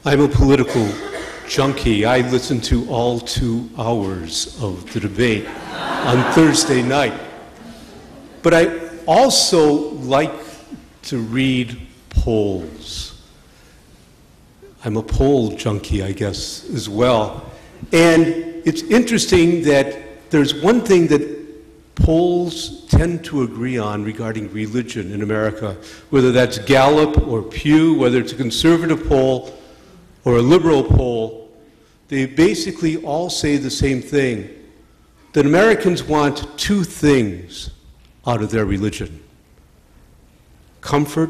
I'm a political junkie. I listened to all 2 hours of the debate on Thursday night. But I also like to read polls. I'm a poll junkie, I guess, as well. And it's interesting that there's one thing that polls tend to agree on regarding religion in America, whether that's Gallup or Pew, whether it's a conservative poll or a liberal poll. They basically all say the same thing, that Americans want 2 things out of their religion: comfort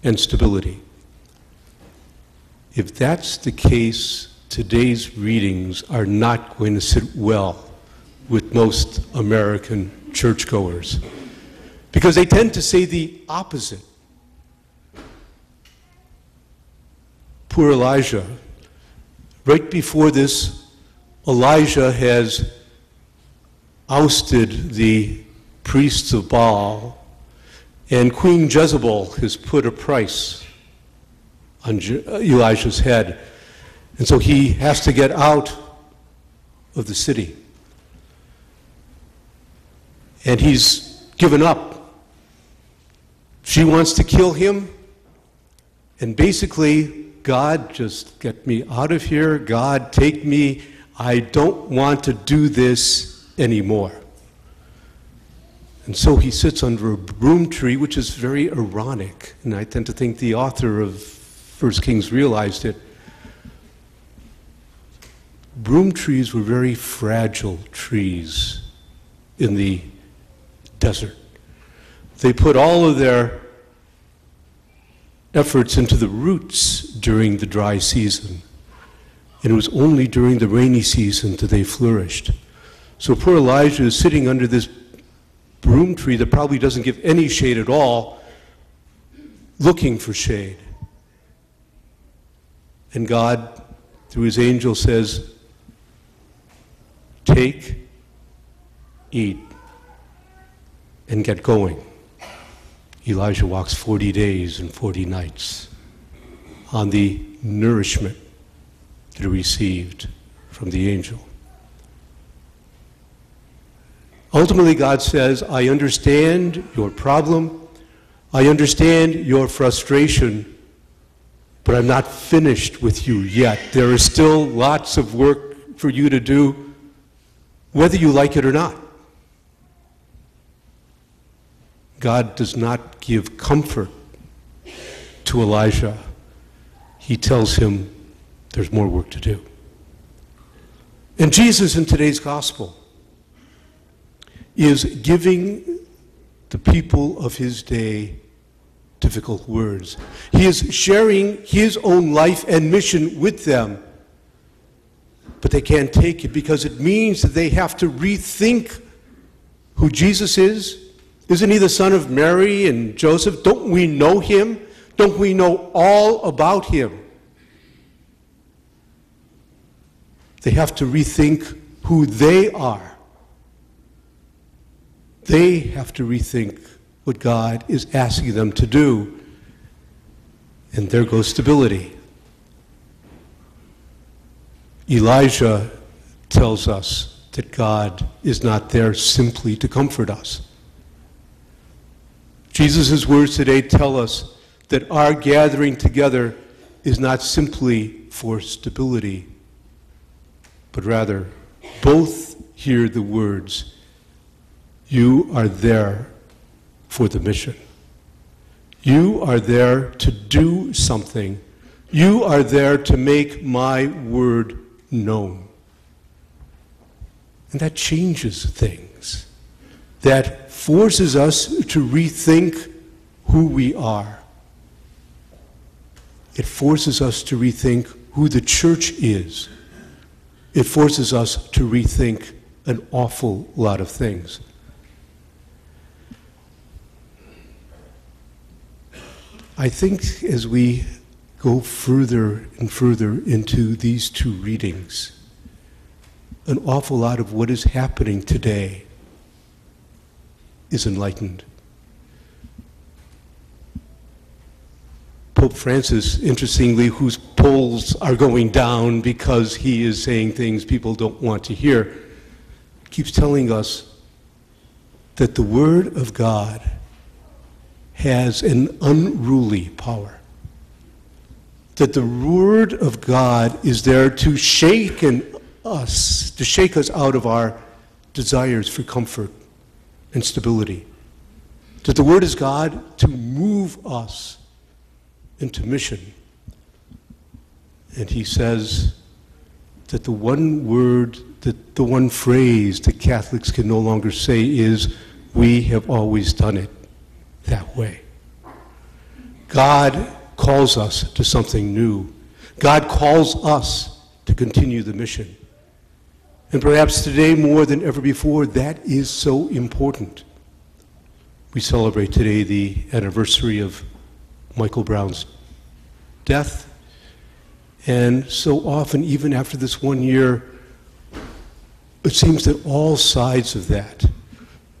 and stability. If that's the case, today's readings are not going to sit well with most American churchgoers, because they tend to say the opposite. Poor Elijah. Right before this, Elijah has ousted the priests of Baal, and Queen Jezebel has put a price on Elijah's head. And so he has to get out of the city. And he's given up. She wants to kill him. And basically, God, just get me out of here. God, take me. I don't want to do this anymore. And so he sits under a broom tree, which is very ironic. And I tend to think the author of 1 Kings realized it. Broom trees were very fragile trees in the desert. They put all of their efforts into the roots during the dry season, and it was only during the rainy season that they flourished. So poor Elijah is sitting under this broom tree that probably doesn't give any shade at all, looking for shade. And God, through his angel, says, take, eat, and get going. Elijah walks 40 days and 40 nights on the nourishment that he received from the angel. Ultimately, God says, I understand your problem, I understand your frustration, but I'm not finished with you yet. There is still lots of work for you to do, whether you like it or not. God does not give comfort to Elijah. He tells him there's more work to do. And Jesus in today's gospel is giving the people of his day difficult words. He is sharing his own life and mission with them, but they can't take it because it means that they have to rethink who Jesus is. Isn't he the son of Mary and Joseph? Don't we know him? Don't we know all about him? They have to rethink who they are. They have to rethink what God is asking them to do. And there goes stability. Elijah tells us that God is not there simply to comfort us. Jesus' words today tell us that our gathering together is not simply for stability, but rather both hear the words, you are there for the mission. You are there to do something. You are there to make my word known. And that changes things. That forces us to rethink who we are. It forces us to rethink who the church is. It forces us to rethink an awful lot of things. I think as we go further and further into these 2 readings, an awful lot of what is happening today is enlightened. Pope Francis, interestingly, whose polls are going down because he is saying things people don't want to hear, keeps telling us that the Word of God has an unruly power. That the Word of God is there to shake us out of our desires for comfort and stability. That the Word is God to move us into mission. And he says that the one word, that the one phrase that Catholics can no longer say is, "We have always done it that way." God calls us to something new. God calls us to continue the mission. And perhaps today more than ever before, that is so important. We celebrate today the anniversary of Michael Brown's death. And so often, even after this 1 year, it seems that all sides of that,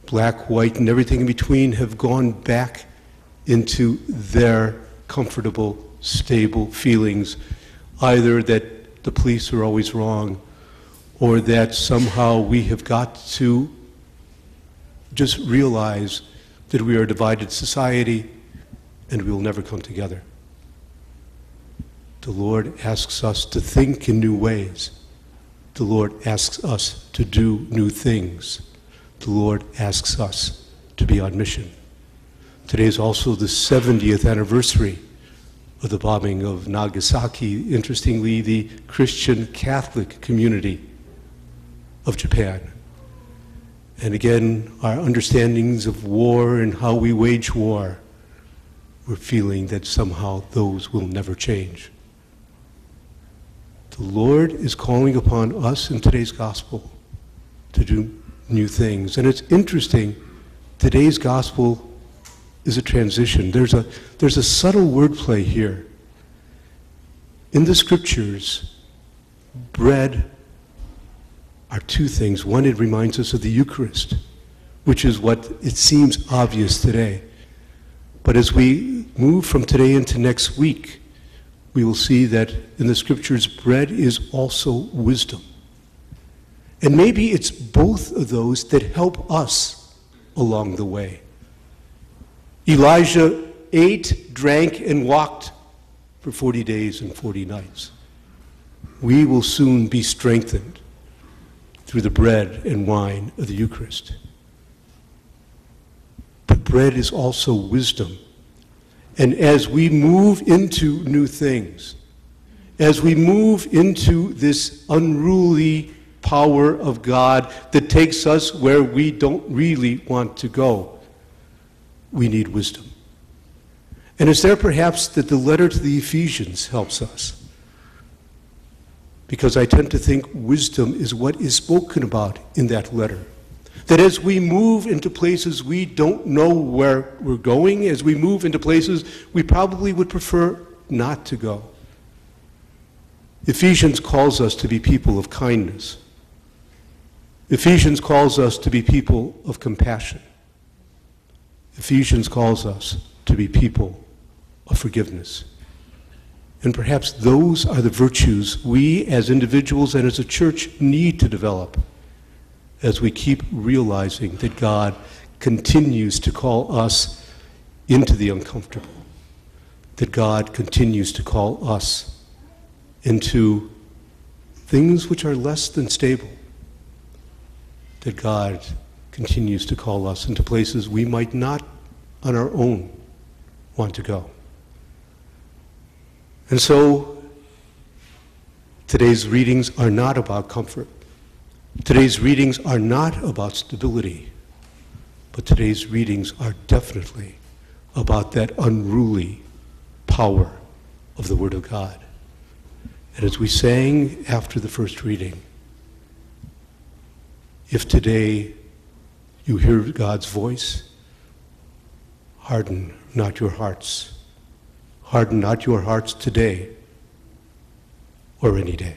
black, white, and everything in between, have gone back into their comfortable, stable feelings, either that the police are always wrong, or that somehow we have got to just realize that we are a divided society and we will never come together. The Lord asks us to think in new ways. The Lord asks us to do new things. The Lord asks us to be on mission. Today is also the 70th anniversary of the bombing of Nagasaki. Interestingly, the Christian Catholic community of Japan. And again, our understandings of war and how we wage war, we're feeling that somehow those will never change. The Lord is calling upon us in today's gospel to do new things. And it's interesting, today's gospel is a transition. There's a subtle wordplay here. In the scriptures, bread are two things. One, it reminds us of the Eucharist, which is what it seems obvious today. But as we move from today into next week, we will see that in the scriptures, bread is also wisdom. And maybe it's both of those that help us along the way. Elijah ate, drank, and walked for 40 days and 40 nights. We will soon be strengthened through the bread and wine of the Eucharist. But bread is also wisdom. And as we move into new things, as we move into this unruly power of God that takes us where we don't really want to go, we need wisdom. And it's there perhaps that the letter to the Ephesians helps us. Because I tend to think wisdom is what is spoken about in that letter. That as we move into places we don't know where we're going, as we move into places we probably would prefer not to go. Ephesians calls us to be people of kindness. Ephesians calls us to be people of compassion. Ephesians calls us to be people of forgiveness. And perhaps those are the virtues we as individuals and as a church need to develop as we keep realizing that God continues to call us into the uncomfortable, that God continues to call us into things which are less than stable, that God continues to call us into places we might not on our own want to go. And so, today's readings are not about comfort. Today's readings are not about stability. But today's readings are definitely about that unruly power of the Word of God. And as we sang after the first reading, if today you hear God's voice, harden not your hearts. Harden not your hearts today or any day.